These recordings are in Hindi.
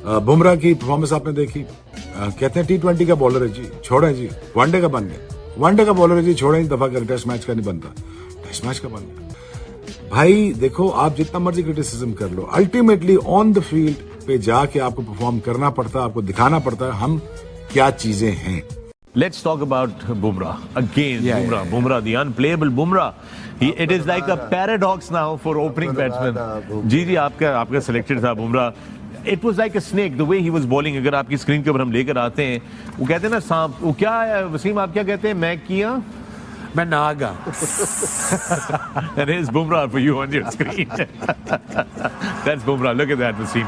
बुमराह की परफॉर्मेंस आपने देखी। कहते हैं T20 का बॉलर है जी, छोड़ें जी, वनडे का बन गया। वनडे का बॉलर है जी, छोड़ें दफा कर, टेस्ट मैच का नहीं बनता, टेस्ट मैच का बन गया। भाई देखो, आप जितना मर्जी क्रिटिसिज्म कर लो, अल्टीमेटली ऑन द फील्ड पे जाके आपको परफॉर्म करना पड़ता है, आपको दिखाना पड़ता है हम क्या चीजें हैं। Let's talk about Bumrah again. Bumrah, the unplayable Bumrah. It is like a paradox now for opening batsmen. जी आपका selected था Bumrah. It was like a snake the way he was bowling. अगर आपकी स्क्रीन के ऊपर हम लेकर आते हैं, वो कहते हैं ना सांप, वो क्या है वसीम, आप क्या कहते हैं? मैं Naga. That is Bumrah for you on your screen. That's Bumrah. Look at that, Wasim.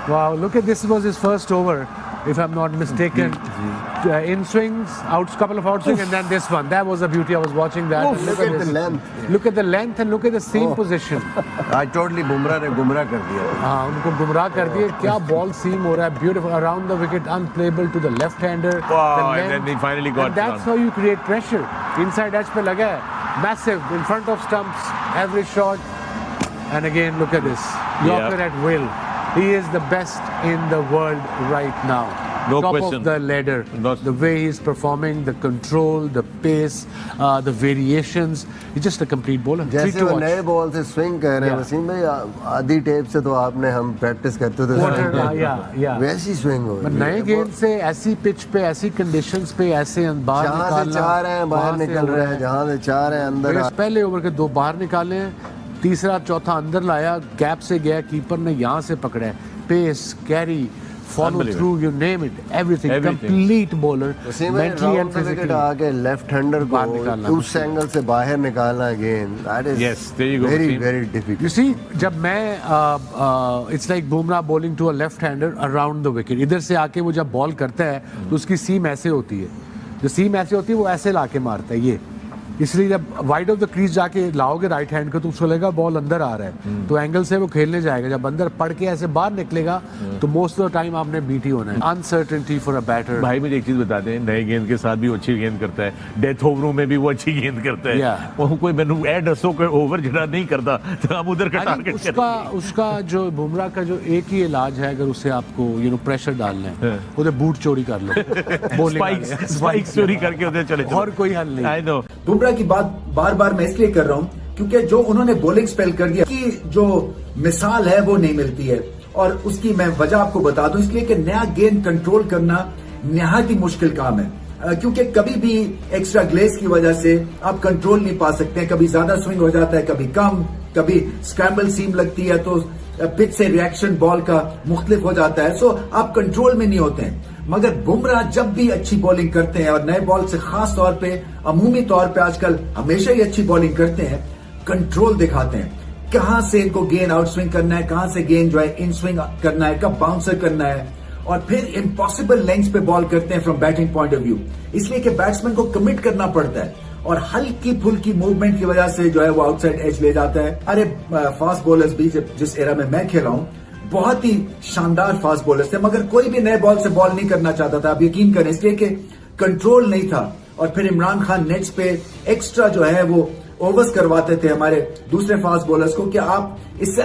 Wow, look at this. Was his first over, if I'm not mistaken. In swings, couple of out swings, and then this one. That was a beauty. I was watching that. Oh, look at the length. Look at the length and look at the seam position. I totally Bumrah ने गुमराह कर दिया. हाँ, उनको गुमराह कर दिया. क्या ball seam हो रहा है? Beautiful around the wicket, unplayable to the left-hander. Wow, and then he finally got. And that's how you create pressure. Inside edge पे लगा है, massive in front of stumps, every shot, and again look at this. Yorker at will. He is the best in the world right now. No Top question. of the ladder. The way he's performing, the control, the pace, the variations. He's just a complete bowler. जैसे वो नए बॉल से स्विंग कर रहे हैं वसीम भाई, आधी टेप से तो आपने हम प्रैक्टिस करते थे, वैसी स्विंग हो रही है नए गेंद से, ऐसी पिच पे, ऐसी कंडीशंस पे, ऐसे बाहर जहाँ से चाह रहे हैं बाहर निकल रहे हैं, जहाँ से चाह रहे हैं अंदर. पहले ओवर के 2 बाहर निकाले हैं, तीसरा चौथा अंदर लाया, गैप से गया, कीपर ने यहाँ से पकड़ा है. Pace, carry, follow through, you name it, everything. Complete bowler, mentally and physically. आके लेफ्ट हैंडर को उस एंगल से बाहर निकालना गेंद, that is very very difficult. You see, जब मैं it's like Bumrah bowling to a left hander around the wicket. इधर से आके वो जब बॉल करता है तो उसकी सीम ऐसे होती है, जो सीम ऐसे होती है वो ऐसे लाके मारता है ये. इसलिए जब वाइड ऑफ द क्रीज जाके लाओगे राइट हैंड को तो उसको लगेगा बॉल अंदर आ रहा है, तो एंगल से वो खेलने जाएगा. जब अंदर पड़ के ऐसे बाहर निकलेगा तो मोस्ट ऑफ द टाइम आपने बीट ही होना है. Uncertainty for a better. भाई मुझे एक चीज बता दें, नए गेंद के साथ भी वो अच्छी गेंद करता है, डेथ ओवरों में भी वो अच्छी गेंद करता है. वो कोई मैंने ऐड असो कोई ओवर जरा नहीं करता तो हम उधर का टारगेट उसका जो बुमराह का जो एक ही इलाज है, अगर उसे आपको प्रेशर डालना है, उधर बूट चोरी कर लो, स्पाइक चोरी करके उधर चले, और कोई हल नहीं. I know. बुमराह की बात बार बार मैं इसलिए कर रहा हूं क्योंकि जो उन्होंने बॉलिंग स्पेल कर दिया की जो मिसाल है वो नहीं मिलती है, और उसकी मैं वजह आपको बता दूं. इसलिए कि नया गेंद कंट्रोल करना निहायत ही मुश्किल काम है, क्योंकि कभी भी एक्स्ट्रा ग्लेस की वजह से आप कंट्रोल नहीं पा सकते. कभी ज्यादा स्विंग हो जाता है, कभी कम, कभी स्क्रैम्बल सीम लगती है तो पिच से रिएक्शन बॉल का मुख्तलिफ हो जाता है, सो आप कंट्रोल में नहीं होते हैं. मगर बुमराह जब भी अच्छी बॉलिंग करते हैं, और नए बॉल से खास तौर पे, अमूमी तौर पे आजकल हमेशा ही अच्छी बॉलिंग करते हैं, कंट्रोल दिखाते हैं. कहां से इनको गेंद आउट स्विंग करना है, कहां से गेंद जो है इन स्विंग करना है, कब बाउंसर करना है, और फिर इम्पॉसिबल लेंथ्स पे बॉल करते हैं from batting point of view. इसलिए कि बैट्समैन को कमिट करना पड़ता है, और हल्की फुल्की मूवमेंट की वजह से जो है वो आउटसाइड एज ले जाता है. अरे फास्ट बॉलर्स भी जिस एरा में मैं खेला हूं, बहुत ही शानदार फास्ट बॉलर्स थे, मगर कोई भी नए बॉल से बॉल नहीं करना चाहता था. आप यकीन करें, इसलिए कि कंट्रोल नहीं था. और फिर इमरान खान नेट्स पे एक्स्ट्रा जो है वो ओवर्स करवाते थे हमारे दूसरे फास्ट बॉलर्स को, कि आप इससे